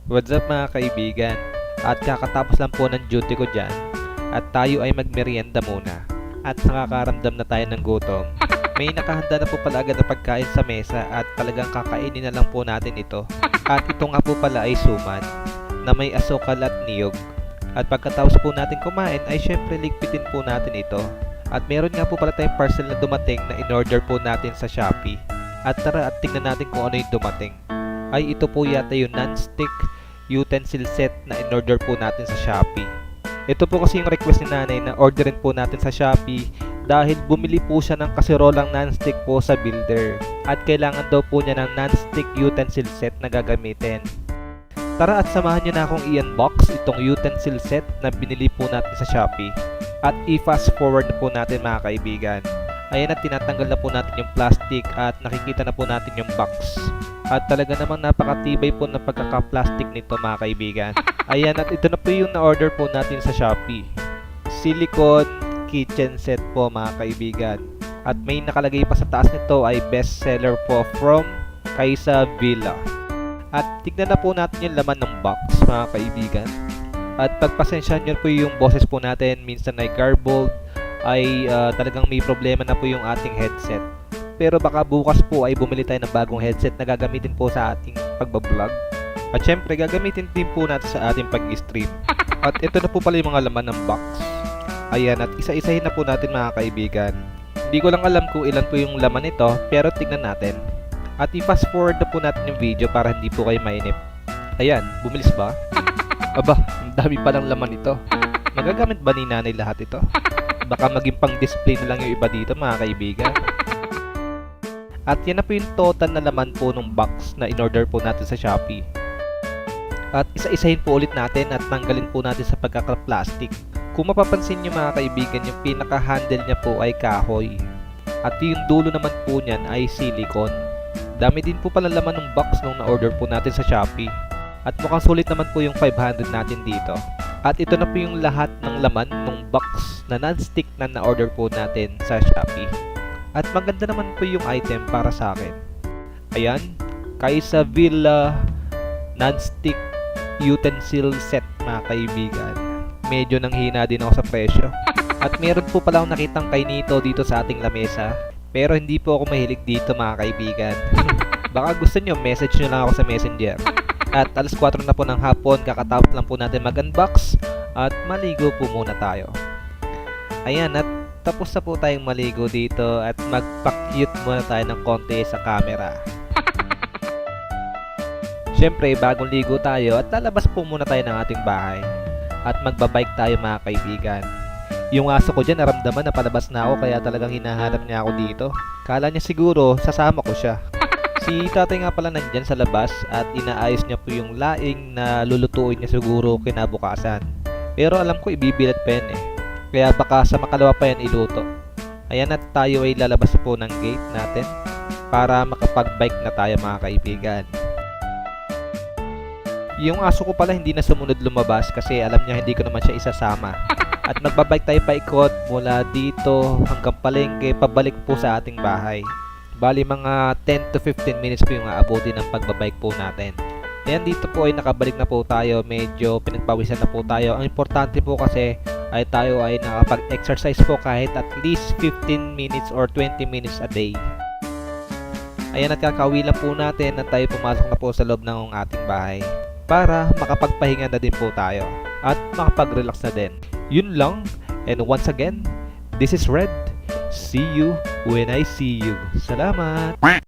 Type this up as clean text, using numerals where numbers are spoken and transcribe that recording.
What's up mga kaibigan? At kakatapos lang po ng duty ko dyan at tayo ay magmerienda muna at nakakaramdam na tayo ng gutom. May nakahanda na po pala agad na pagkain sa mesa at talagang kakainin na lang po natin ito. At ito nga po pala ay suman na may asukal at niyog. At pagkatapos po natin kumain ay syempre ligpitin po natin ito. At meron nga po pala tayong parcel na dumating na in-order po natin sa Shopee. At tara at tingnan natin kung ano yung dumating. Ay ito po yata yung non-stick utensil set na in-order po natin sa Shopee. Ito po kasi yung request ni nanay na orderin po natin sa Shopee dahil bumili po siya ng kaserolang non-stick po sa builder at kailangan daw po niya ng non-stick utensil set na gagamitin. Tara at samahan niyo na akong i-unbox itong utensil set na binili po natin sa Shopee at i-fast forward na po natin mga kaibigan. Ayan at tinatanggal na po natin yung plastic at nakikita na po natin yung box. At talaga namang napakatibay po ng pagkaka-plastic nito mga kaibigan. Ayan at ito na po yung na-order po natin sa Shopee. Silicone kitchen set po mga kaibigan. At may nakalagay pa sa taas nito ay best seller po from Kaysa Villa. At tignan na po natin yung laman ng box mga kaibigan. At pagpasensyahan nyo po yung boses po natin, minsan ay garbled, ay talagang may problema na po yung ating headset. Pero baka bukas po ay bumili tayo ng bagong headset na gagamitin po sa ating pagbablog. At syempre gagamitin din po natin sa ating pag-stream. At ito na po pala yung mga laman ng box. Ayan at isa-isahin na po natin mga kaibigan. Hindi ko lang alam kung ilan po yung laman nito pero tignan natin. At i-fast forward na po natin yung video para hindi po kayo mainip. Ayan, bumilis ba? Aba, ang dami palang laman ito. Magagamit ba ni nanay lahat ito? Baka maging pang display na lang yung iba dito mga kaibigan. At yan na po yung total na laman po ng box na in-order po natin sa Shopee. At isa-isahin po ulit natin at tanggalin po natin sa pagkaka-plastic. Kung mapapansin nyo mga kaibigan, yung pinaka-handle niya po ay kahoy. At yung dulo naman po niyan ay silicone. Dami din po pala laman ng box nung na-order po natin sa Shopee. At mukhang sulit naman po yung 500 natin dito. At ito na po yung lahat ng laman ng box na non-stick na na-order po natin sa Shopee. At maganda naman po yung item para sa akin. Ayan, Kaysa Villa non-stick utensil set mga kaibigan. Medyo nanghina din ako sa presyo. At meron po pala akong nakitang kainito dito sa ating lamesa. Pero hindi po ako mahilig dito mga kaibigan. Baka gusto nyo, message nyo lang ako sa messenger. At alas 4 na po ng hapon, kakatapos lang po natin mag-unbox at maligo po muna tayo. Ayan, at tapos na po tayong maligo dito at magpa-cute muna tayo ng konti sa camera. Siyempre, bagong ligo tayo at lalabas po muna tayo ng ating bahay. At magbabike tayo mga kaibigan. Yung aso ko dyan, naramdaman na palabas na ako kaya talagang hinahanap niya ako dito. Kala niya siguro, sasama ko siya. Si tatay nga pala nandyan sa labas at inaayos niya po yung laing na lulutuin niya siguro kinabukasan. Pero alam ko ibibilat pa yan eh. Kaya baka sa makalawa pa yan iluto. Ayan at tayo ay lalabas po ng gate natin para makapag-bike na tayo mga kaibigan. Yung aso ko pala hindi na sumunod lumabas kasi alam niya hindi ko naman siya isasama. At magbabike tayo paikot mula dito hanggang palengke pabalik po sa ating bahay. Bali mga 10 to 15 minutes po yung aabuti ng pagbabike po natin. Ayan dito po ay nakabalik na po tayo, medyo pinagpawisan na po tayo. Ang importante po kasi ay tayo ay nakapag-exercise po kahit at least 15 minutes or 20 minutes a day. Ayan at kakauwi lang po natin at tayo pumasok na po sa loob ng ating bahay para makapagpahinga na din po tayo at makapag-relax na din. Yun lang, and once again, this is Red. See you when I see you. Salamat!